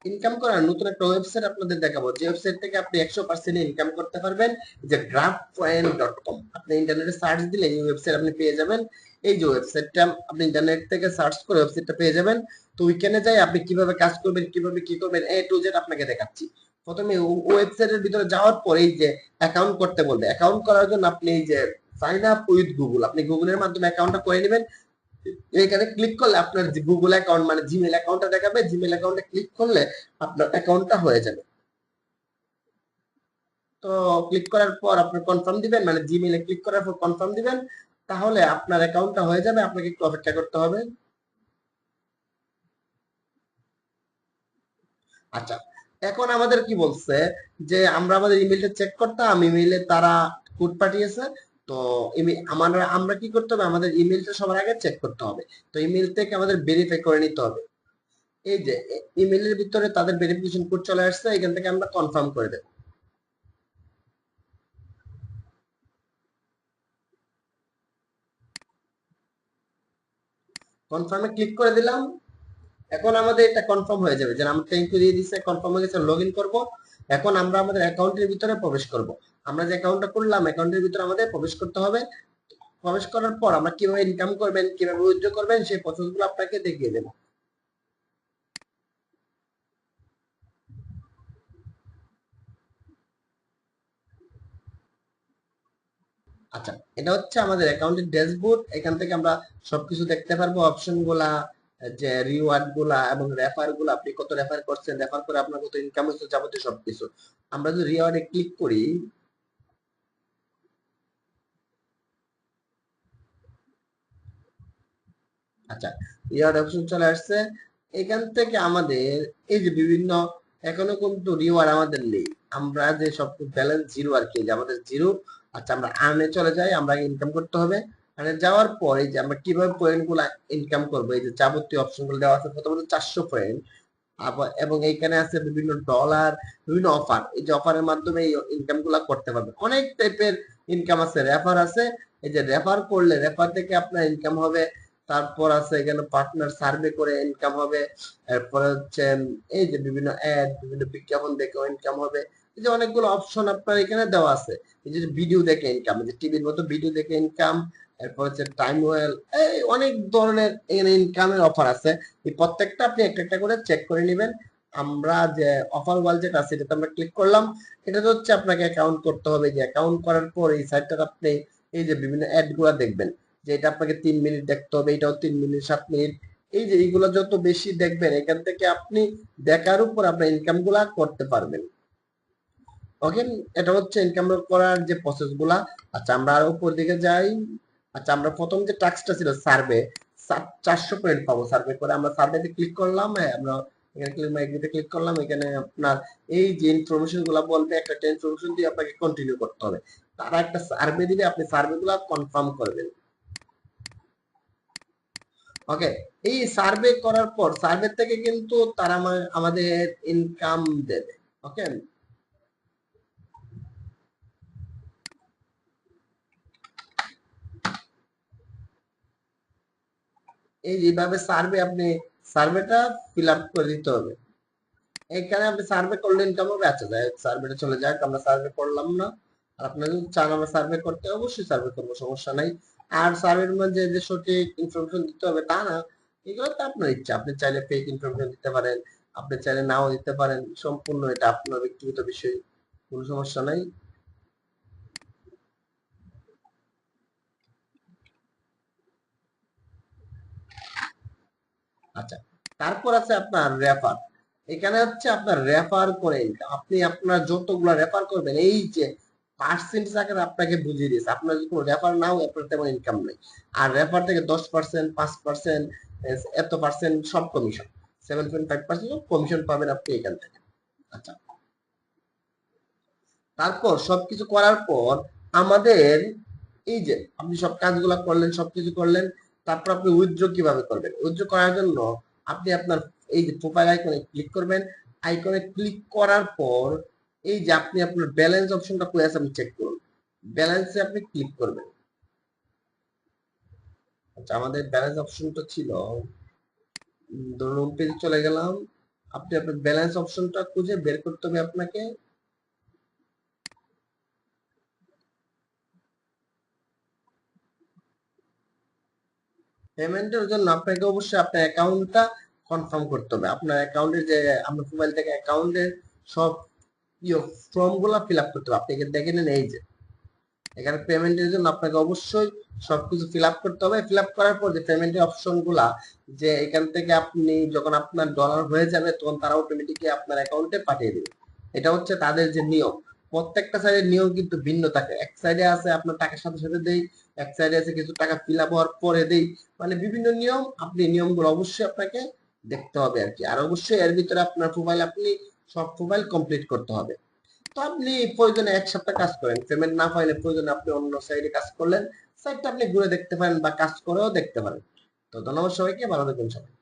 Income করার নতুন একটা ওয়েবসাইট আপনাদের দেখাবো, যে ওয়েবসাইট থেকে আপনি 100% ইনকাম করতে পারবেন, যে graph.com। আপনি ইন্টারনেটে সার্চ দিলে এই ওয়েবসাইট আপনি পেয়ে যাবেন। এই যে ওয়েবসাইটটা আপনি ইন্টারনেট থেকে সার্চ করে ওয়েবসাইটটা পেয়ে যাবেন। তো ওইখানে যাই আপনি কিভাবে কাজ করবেন, কিভাবে কি করবেন, এ টু জেড আপনাকে দেখাচ্ছি। প্রথমে ওয়েবসাইটের ভিতরে যাওয়ার পরে এই যে অ্যাকাউন্ট করতে বলবে, অ্যাকাউন্ট করার জন্য আপনি এই যে সাইন আপ উইথ গুগল, আপনি গুগলের মাধ্যমে অ্যাকাউন্টটা করে নেবেন। এখানে ক্লিক করলে আপনার যে গুগল অ্যাকাউন্ট মানে জিমেল অ্যাকাউন্টটা দেখাবে, জিমেল অ্যাকাউন্টে ক্লিক করলে আপনার অ্যাকাউন্টটা হয়ে যাবে। তো ক্লিক করার পর আপনি কনফার্ম দিবেন, মানে জিমেইলে ক্লিক করার পর কনফার্ম দিবেন, তাহলে আপনার অ্যাকাউন্টটা হয়ে যাবে। আপনাকে একটু অপেক্ষা করতে হবে। আচ্ছা, এখন আমাদের কি বলছে যে আমরা আমাদের ইমেলটা চেক করতাম, ইমেইলে তারা কোড পাঠিয়েছে। তো আমরা কি করতে হবে, আমাদের ইমেলটা সবার আগে চেক করতে হবে। তো ইমেল থেকে আমাদের ভেরিফাই করে নিতে হবে। এই যে ইমেলের ভিতরে তাদের ভেরিফিকেশন কোড চলে আসছে, এখান থেকে আমরা কনফার্ম করে দেব। কনফার্মে ক্লিক করে দিলাম। এখন আমাদের এটা কনফার্ম হয়ে যাবে যে আমরা থ্যাংক ইউ দিয়ে দিচ্ছে, কনফার্ম হয়ে গেছে, লগ ইন করবো। এখন আমরা আমাদের অ্যাকাউন্টের ভিতরে প্রবেশ করব। আমরা যে অ্যাকাউন্টটা করলাম অ্যাকাউন্টের ভিতরে আমাদের প্রবেশ করতে হবে। প্রবেশ করার পর আমরা কিভাবে ইনকাম করবেন, কিভাবে উইথড্র করবেন, সেই প্রসেসগুলো আপনাকে দেখিয়ে দেবো। আচ্ছা, এটা হচ্ছে আমাদের অ্যাকাউন্টের ড্যাশবোর্ড। এখান থেকে আমরা সবকিছু দেখতে পারবো, অপশন গুলা, যে রিওয়ার্ড গুলা এবং রেফার গুলা, আপনি কত রেফার করছেন, রেফার করে আপনার কত ইনকাম হচ্ছে, যাবতীয় সবকিছু। আমরা যদি রিওয়ার্ডে ক্লিক করি, আচ্ছা, রিওয়ার্ড অপশন চলে আসছে। এখান থেকে আমাদের এই যে বিভিন্ন, এখনো কিন্তু রিওয়ার্ড আমাদের নেই। আমরা যে সব ব্যালেন্স জিরো আর কি, যে আমাদের জিরো। আচ্ছা, আমরা আর্নে চলে যাই, আমরা ইনকাম করতে হবে। আর্নে যাওয়ার পর এই যে আমরা কিভাবে পয়েন্ট গুলা ইনকাম করবো, এই যে যাবতীয় অপশন গুলো দেওয়া আছে, প্রথমত 400 পয়েন্ট। আবার এবং এইখানে আছে বিভিন্ন ডলার, বিভিন্ন অফার। এই যে অফারের মাধ্যমে এই ইনকাম গুলা করতে পারবে। অনেক টাইপের ইনকাম আছে, রেফার আছে। এই যে রেফার করলে রেফার থেকে আপনার ইনকাম হবে। তারপর আছে এখানে পার্টনার সার্ভে করে ইনকাম হবে। এরপরে হচ্ছে এই যে বিভিন্ন অ্যাড, বিভিন্ন বিজ্ঞাপন দেখে ইনকাম হবে। এই যে অনেকগুলো অপশন আপনার এখানে দেওয়া আছে। এই যে ভিডিও দেখে ইনকাম, যে টিভির মতো ভিডিও দেখে ইনকাম। এরপর হচ্ছে টাইম ওয়েল, এই অনেক ধরনের এখানে ইনকামের অফার আছে। এই প্রত্যেকটা আপনি একটা একটা করে চেক করে নেবেন। আমরা যে অফার ওয়াল যেটা আছে এটাতে আমরা ক্লিক করলাম। এটা হচ্ছে আপনাকে অ্যাকাউন্ট করতে হবে। যে অ্যাকাউন্ট করার পর এই সাইটটাতে আপনি এই যে বিভিন্ন অ্যাড গুলা দেখবেন, যে এটা আপনাকে 3 মিনিট দেখতে হবে, এটাও 3 মিনিট, 7 মিনিট। এই যে এইগুলো যত বেশি দেখবেন, এখান থেকে আপনি দেখার উপর আপনার ইনকাম গুলা করতে পারবেন। ওকে, এটা হচ্ছে ইনকাম করার যে প্রসেস গুলা। আচ্ছা, আমরা আর উপর দিকে যাই। আচ্ছা, আমরা প্রথম যে টাস্কটা ছিল সার্ভে, 400 পয়েন্ট পাবো সার্ভে করে। আমরা সার্ভেতে ক্লিক করলাম। হ্যাঁ, আমরা এখানে এগ্রিতে ক্লিক করলাম। এখানে আপনার এই যে ইনফরমেশন গুলা বলবে, একটা ইনফরমেশন দিয়ে আপনাকে কন্টিনিউ করতে হবে। তারা একটা সার্ভে দিবে, আপনি সার্ভে গুলা কনফার্ম করবেন। ওকে, এই সার্ভে করার পর সার্ভে থেকে কিন্তু তারা আমাদের ইনকাম দেবে। ওকে, এই যেভাবে সার্ভে আপনি সার্ভেটা ফিল আপ করে দিতে হবে। এখানে আপনি সার্ভে করলে ইনকাম হবে। আচ্ছা, যাই হোক, সার্ভেটা চলে যাক, আমরা সার্ভে করলাম না। আর আপনারা যদি চান আমরা সার্ভে করতে, অবশ্যই সার্ভে করবো, সমস্যা নাই। আর সার্ভের মধ্যে যে সঠিক ইনফরমেশন দিতে হবে তা না, এগুলো তো আপনার ইচ্ছা। আপনি চাইলে ফেক ইনফরমেশন দিতে পারেন, আপনি চাইলে নাও দিতে পারেন, সম্পূর্ণ এটা আপনার ব্যক্তিগত বিষয়, কোনো সমস্যা নাই। আচ্ছা, তারপর আছে আপনার রেফার। এখানে হচ্ছে আপনার রেফার করে income। আপনি আপনার যতগুলো রেফার করবেন, এই যে পার্সেন্টেজ আকারে আপনাকে বুঝিয়ে দিয়েছে। আপনার যদি কোনো রেফার নাও, আপনার তেমন ইনকাম নেই। আর রেফার থেকে 10%, 5%, এত পার্সেন্ট সব কমিশন, 7.5% কমিশন পাবেন আপনি এখান থেকে। আচ্ছা, তারপর সবকিছু করার পর আমাদের এই যে আপনি সব কাজগুলো করলেন, সবকিছু করলেন, তারপর আপনি উইথড্র কিভাবে করবেন। উইথড্র করার জন্য আপনি আপনার এই যে প্রোফাইল আইকনে ক্লিক করবেন। আইকনে ক্লিক করার পর এই যে আপনি আপনার ব্যালেন্স অপশনটা কই আছে আপনি চেক করুন। ব্যালেন্সে আপনি ক্লিক করবেন। আচ্ছা, আমাদের ব্যালেন্স অপশনটা ছিল, ধরুন হোম পেজে চলে গেলাম। আপনি আপনার ব্যালেন্স অপশনটা খুঁজে বের করতে হবে আপনাকে। পেমেন্টের জন্য আপনাকে অবশ্যই আপনার অ্যাকাউন্টটা কনফার্ম করতে হবে। আপনার অ্যাকাউন্টে যে আপনার মোবাইল থেকে অ্যাকাউন্টের সব ফর্ম গুলা ফিল আপ করতে হবে। আপনি এখানে দেখে নেন, এই যে এখানে পেমেন্টের জন্য আপনাকে অবশ্যই সবকিছু ফিল আপ করতে হবে। ফিল আপ করার পর যে পেমেন্টের অপশন গুলা, যে এখান থেকে আপনি যখন আপনার ডলার হয়ে যাবে তখন তারা অটোমেটিকলি আপনার অ্যাকাউন্টে পাঠিয়ে দেবে। এটা হচ্ছে তাদের যে নিয়ম। প্রত্যেকটা সাইডের নিয়ম কিন্তু ভিন্ন থাকে। এক সাইডে আছে আপনার টাকার সাথে সাথে দেই, এক সাইডে আছে কিছু টাকা ফিল আপ হওয়ার পরে দেই। মানে বিভিন্ন নিয়ম, আপনি নিয়মগুলো অবশ্যই আপনাকে দেখতে হবে আর কি। আর অবশ্যই এর ভিতরে আপনার প্রোফাইল, আপনি সব প্রোফাইল কমপ্লিট করতে হবে। তো আপনি প্রয়োজনে এক সপ্তাহ কাজ করেন, পেমেন্ট না পাইলে প্রয়োজনে আপনি অন্য সাইডে কাজ করলেন। সাইটটা আপনি ঘুরে দেখতে পারেন বা কাজ করেও দেখতে পারেন। তো ধন্যবাদ সবাইকে, ভালো থাকবেন সবাই।